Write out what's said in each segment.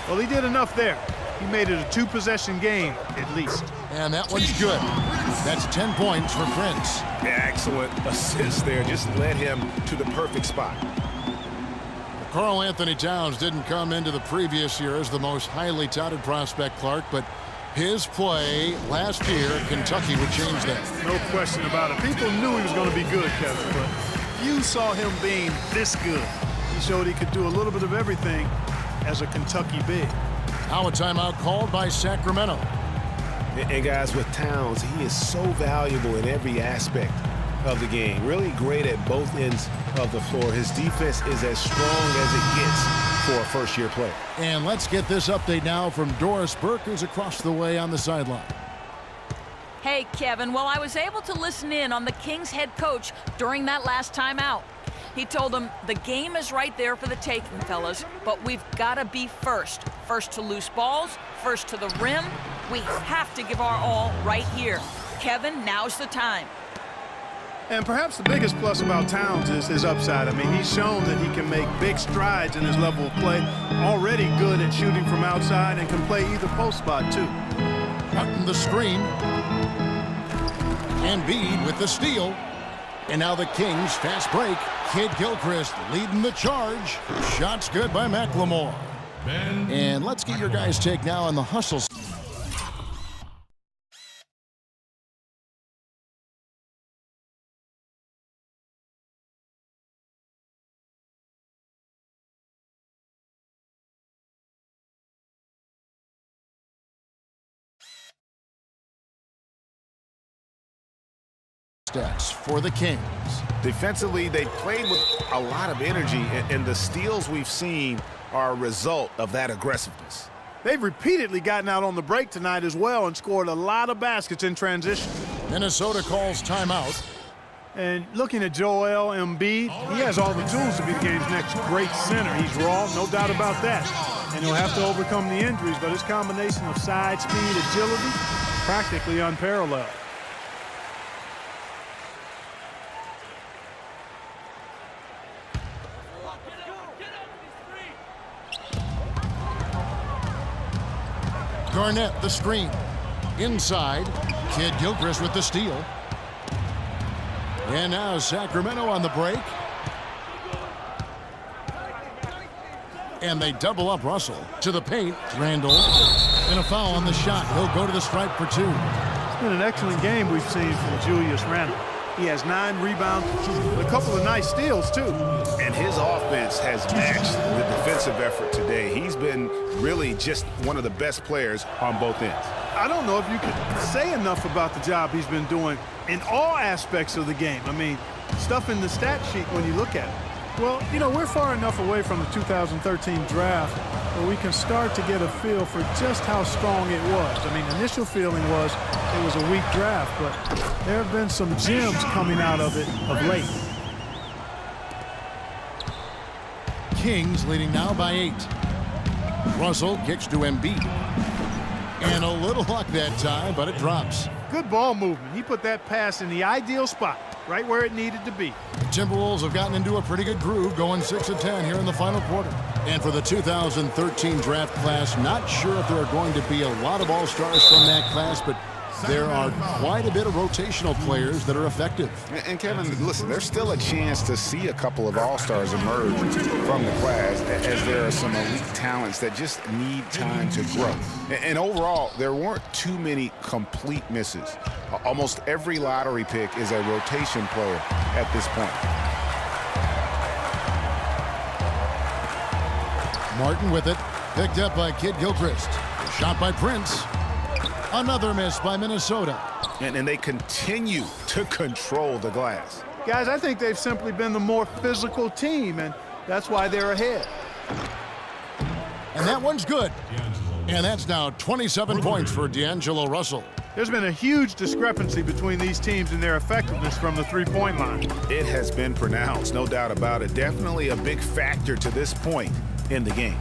Well, he did enough there. He made it a two-possession game, at least. And that one's good. That's 10 points for Prince. Yeah, excellent assist there. Just led him to the perfect spot. Karl Anthony Towns didn't come into the previous year as the most highly touted prospect, Clark, but his play last year at Kentucky would change that. No question about it. People knew he was going to be good, Kevin, but few saw him being this good. He showed he could do a little bit of everything as a Kentucky big. Now a timeout called by Sacramento. And guys, with Towns, he is so valuable in every aspect of the game. Really great at both ends of the floor. His defense is as strong as it gets for a first-year player. And let's get this update now from Doris Burke, who's across the way on the sideline. Hey, Kevin. Well, I was able to listen in on the Kings head coach during that last timeout. He told them the game is right there for the taking, fellas, but we've got to be first. First to loose balls, first to the rim. We have to give our all right here. Kevin, now's the time. And perhaps the biggest plus about Towns is his upside. I mean, he's shown that he can make big strides in his level of play. Already good at shooting from outside and can play either post spot, too. Cutting the screen. Embiid with the steal. And now the Kings fast break. Kid Gilchrist leading the charge. Shots good by McLemore. And let's get your guys' take now on the hustle. Stats for the Kings. Defensively, they played with a lot of energy, and the steals we've seen are a result of that aggressiveness. They've repeatedly gotten out on the break tonight as well and scored a lot of baskets in transition. Minnesota calls timeout. And looking at Joel Embiid, he has all the tools to be the game's next great center. He's raw, no doubt about that. And he'll have to overcome the injuries, but his combination of size, speed, agility, practically unparalleled. Garnett, the screen. Inside, Kid Gilchrist with the steal. And now Sacramento on the break. And they double up Russell. To the paint, Randall. And a foul on the shot. He'll go to the stripe for two. It's been an excellent game we've seen from Julius Randle. He has 9 rebounds, a couple of nice steals, too. And his offense has matched the defensive effort today. He's been really just one of the best players on both ends. I don't know if you could say enough about the job he's been doing in all aspects of the game. I mean, stuff in the stat sheet when you look at it. Well, you know, we're far enough away from the 2013 draft where we can start to get a feel for just how strong it was. I mean, initial feeling was it was a weak draft, but there have been some gems coming out of it of late. Kings leading now by 8. Russell kicks to Embiid. And a little luck that time, but it drops. Good ball movement. He put that pass in the ideal spot, right where it needed to be. Timberwolves have gotten into a pretty good groove, going 6 of 10 here in the final quarter. And for the 2013 draft class, not sure if there are going to be a lot of all-stars from that class, but there are quite a bit of rotational players that are effective. And Kevin, listen, there's still a chance to see a couple of all-stars emerge from the class, as there are some elite talents that just need time to grow. And overall, there weren't too many complete misses. Almost every lottery pick is a rotation player at this point. Martin with it, picked up by Kid Gilchrist. Shot by Prince. Another miss by Minnesota. And they continue to control the glass. Guys, I think they've simply been the more physical team, and that's why they're ahead. And that one's good. And that's now 27 points for D'Angelo Russell. There's been a huge discrepancy between these teams in their effectiveness from the three-point line. It has been pronounced, no doubt about it. Definitely a big factor to this point in the game.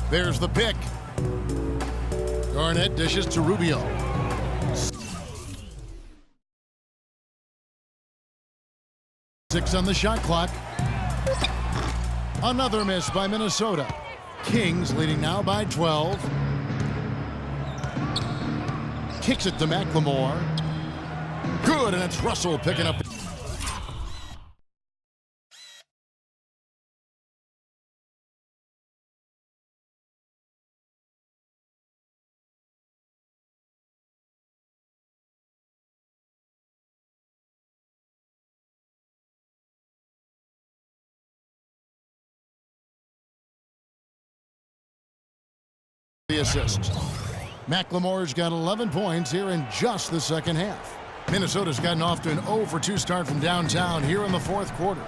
There's the pick. Garnett dishes to Rubio. Six on the shot clock. Another miss by Minnesota. Kings leading now by 12. Kicks it to McLemore. Good, and it's Russell picking up. The assist. McLemore's got 11 points here in just the second half. Minnesota's gotten off to an 0 for 2 start from downtown here in the fourth quarter.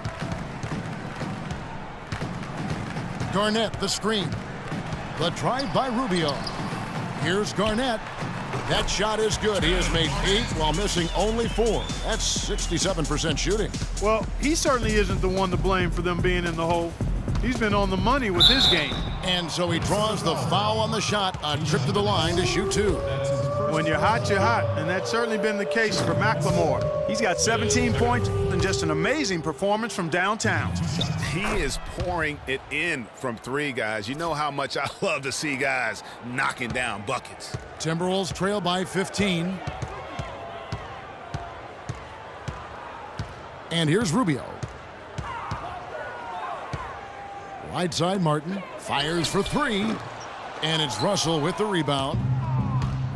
Garnett, the screen. The drive by Rubio. Here's Garnett. That shot is good. He has made 8 while missing only 4. That's 67% shooting. Well, he certainly isn't the one to blame for them being in the hole. He's been on the money with his game. And so he draws the foul on the shot, a trip to the line to shoot 2. When you're hot, and that's certainly been the case for McLemore. He's got 17 points and just an amazing performance from downtown. He is pouring it in from 3, guys. You know how much I love to see guys knocking down buckets. Timberwolves trail by 15. And here's Rubio. Right side, Martin fires for 3, and it's Russell with the rebound.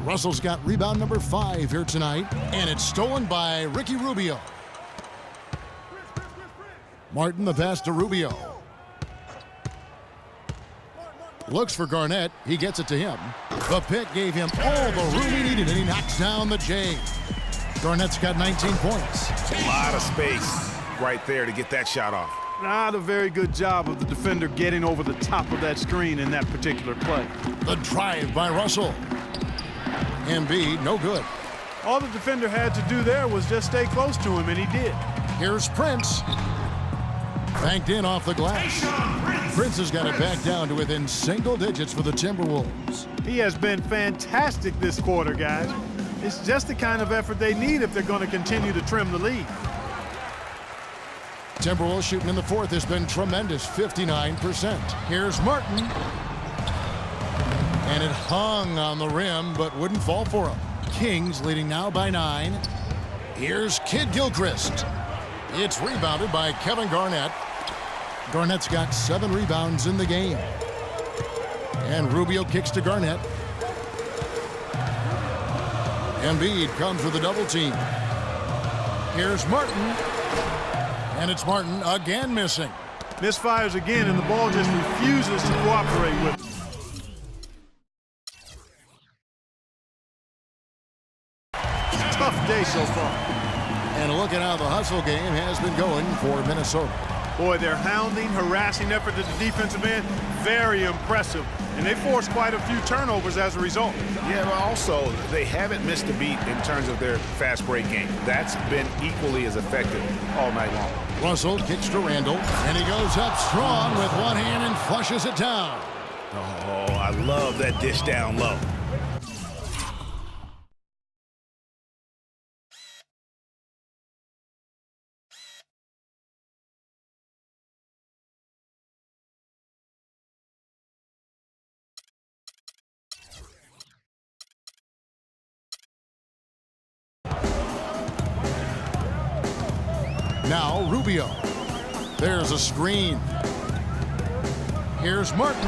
Russell's got rebound number 5 here tonight, and it's stolen by Ricky Rubio. Martin the pass to Rubio. Looks for Garnett. He gets it to him. The pick gave him all the room he needed, and he knocks down the J. Garnett's got 19 points. A lot of space right there to get that shot off. Not a very good job of the defender getting over the top of that screen in that particular play. The drive by Russell. Embiid, no good. All the defender had to do there was just stay close to him, and he did. Here's Prince. Banked in off the glass. Prince has got it back down to within single digits for the Timberwolves. He has been fantastic this quarter, guys. It's just the kind of effort they need if they're going to continue to trim the lead. Timberwolves shooting in the fourth has been tremendous, 59%. Here's Martin. And it hung on the rim, but wouldn't fall for him. Kings leading now by 9. Here's Kid Gilchrist. It's rebounded by Kevin Garnett. Garnett's got 7 rebounds in the game. And Rubio kicks to Garnett. Embiid comes with a double team. Here's Martin. And it's Martin again missing. Misfires again, and the ball just refuses to cooperate with him. Tough day so far. And look at how the hustle game has been going for Minnesota. Boy, their hounding, harassing effort at the defensive end, very impressive. And they forced quite a few turnovers as a result. Yeah, but also, they haven't missed a beat in terms of their fast break game. That's been equally as effective all night long. Russell kicks to Randall, and he goes up strong with one hand and flushes it down. Oh, I love that dish down low. Now Rubio. There's a screen. Here's Martin.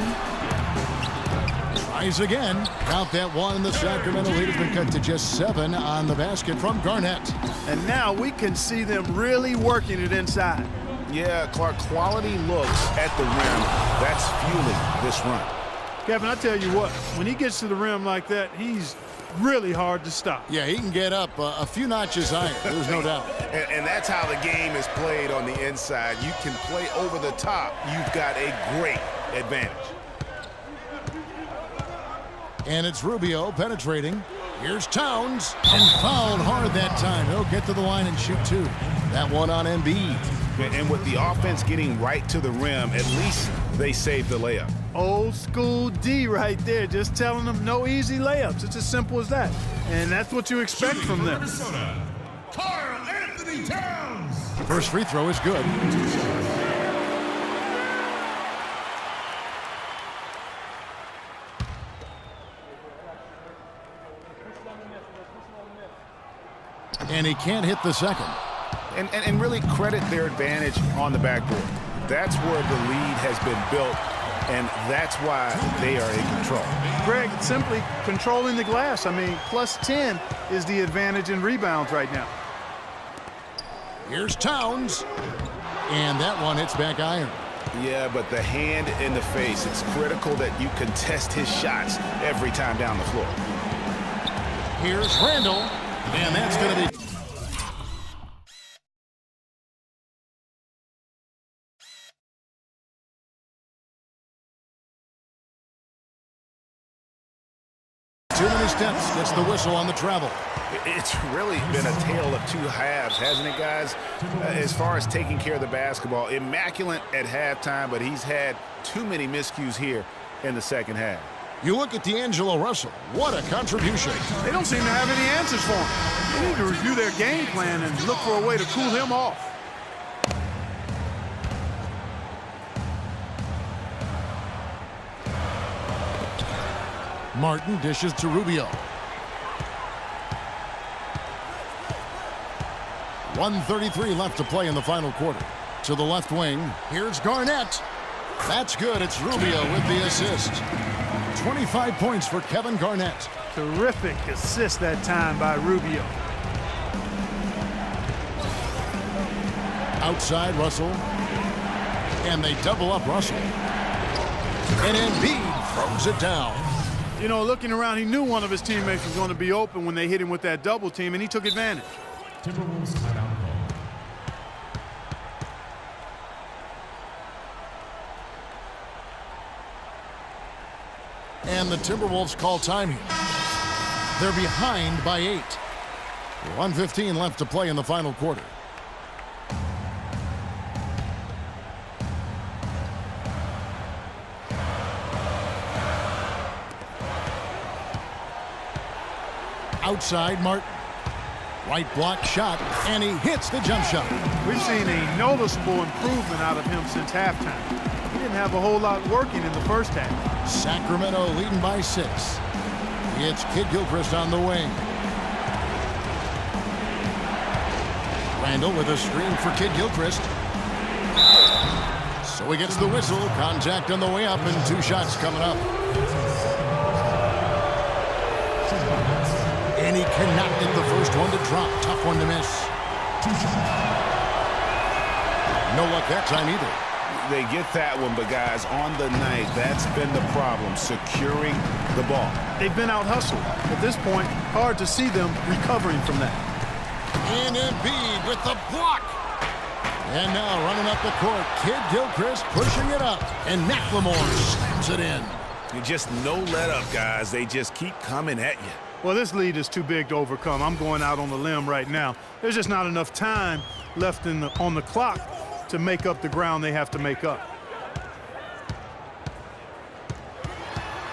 Tries again. Count that one. The Sacramento lead has been cut to just 7 on the basket from Garnett. And now we can see them really working it inside. Yeah, Clark, quality looks at the rim. That's fueling this run. Kevin, I tell you what, when he gets to the rim like that, he's really hard to stop. Yeah, he can get up a few notches higher. There's no doubt. And that's how the game is played on the inside. You can play over the top. You've got a great advantage. And it's Rubio penetrating. Here's Towns, and fouled hard that time. He'll get to the line and shoot 2. That one on Embiid. And with the offense getting right to the rim, at least they saved the layup. Old school D right there, just telling them no easy layups. It's as simple as that. And that's what you expect from them. Minnesota, Karl-Anthony Towns. First free throw is good. And he can't hit the second. And really credit their advantage on the backboard. That's where the lead has been built, and that's why they are in control. Greg, it's simply controlling the glass. I mean, plus 10 is the advantage in rebounds right now. Here's Towns. And that one hits back iron. Yeah, but the hand in the face, it's critical that you contest his shots every time down the floor. Here's Randall. And that's going to be... Too many steps. Gets the whistle on the travel. It's really been a tale of two halves, hasn't it, guys? As far as taking care of the basketball, immaculate at halftime, but he's had too many miscues here in the second half. You look at D'Angelo Russell. What a contribution. They don't seem to have any answers for him. They need to review their game plan and look for a way to cool him off. Martin dishes to Rubio. 1:33 left to play in the final quarter. To the left wing, here's Garnett. That's good. It's Rubio with the assist. 25 points for Kevin Garnett. Terrific assist that time by Rubio. Outside Russell. And they double up Russell. And Embiid throws it down. You know, looking around, he knew one of his teammates was going to be open when they hit him with that double team, and he took advantage. Timberwolves timeout call. And the Timberwolves call time here. They're behind by 8. 1:15 left to play in the final quarter. Outside Martin. Right block shot, and he hits the jump shot. We've seen a noticeable improvement out of him since halftime. He didn't have a whole lot working in the first half. Sacramento leading by 6. It's Kid Gilchrist on the wing. Randall with a screen for Kid Gilchrist. So he gets the whistle. Contact on the way up, and 2 shots coming up. And he cannot get the first one to drop. Tough one to miss. No luck that time either. They get that one, but guys, on the night, that's been the problem, securing the ball. They've been out-hustled. At this point, hard to see them recovering from that. And Embiid with the block. And now running up the court, Kid Gilchrist pushing it up. And McLemore slams it in. Just no let up, guys. They just keep coming at you. Well, this lead is too big to overcome. I'm going out on the limb right now. There's just not enough time left on the clock to make up the ground they have to make up.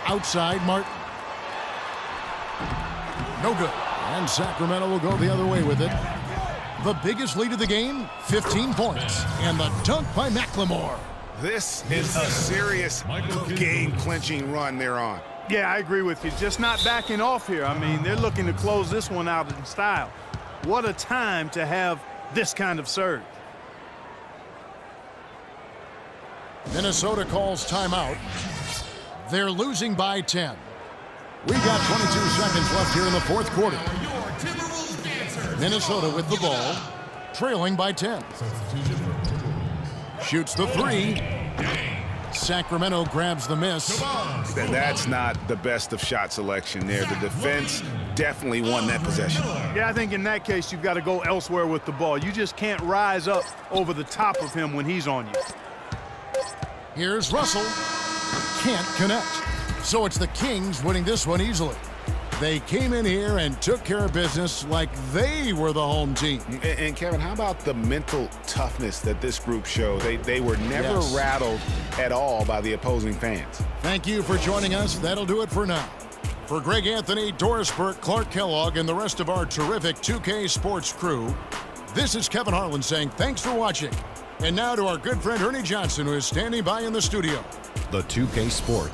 Outside Martin. No good. And Sacramento will go the other way with it. The biggest lead of the game, 15 points. And the dunk by McLemore. This is a serious game-clinching run they're on. Yeah, I agree with you. Just not backing off here. I mean, they're looking to close this one out in style. What a time to have this kind of surge. Minnesota calls timeout. They're losing by 10. We got 22 seconds left here in the fourth quarter. Minnesota with the ball, trailing by 10. Shoots the 3. Sacramento grabs the miss. That's not the best of shot selection there. The defense definitely won that possession. Yeah, I think in that case, you've got to go elsewhere with the ball. You just can't rise up over the top of him when he's on you. Here's Russell. Can't connect. So it's the Kings winning this one easily. They came in here and took care of business like they were the home team. And Kevin, how about the mental toughness that this group showed? They were never rattled at all by the opposing fans. Thank you for joining us. That'll do it for now. For Greg Anthony, Doris Burke, Clark Kellogg, and the rest of our terrific 2K Sports crew, this is Kevin Harlan saying thanks for watching. And now to our good friend Ernie Johnson, who is standing by in the studio. The 2K Sports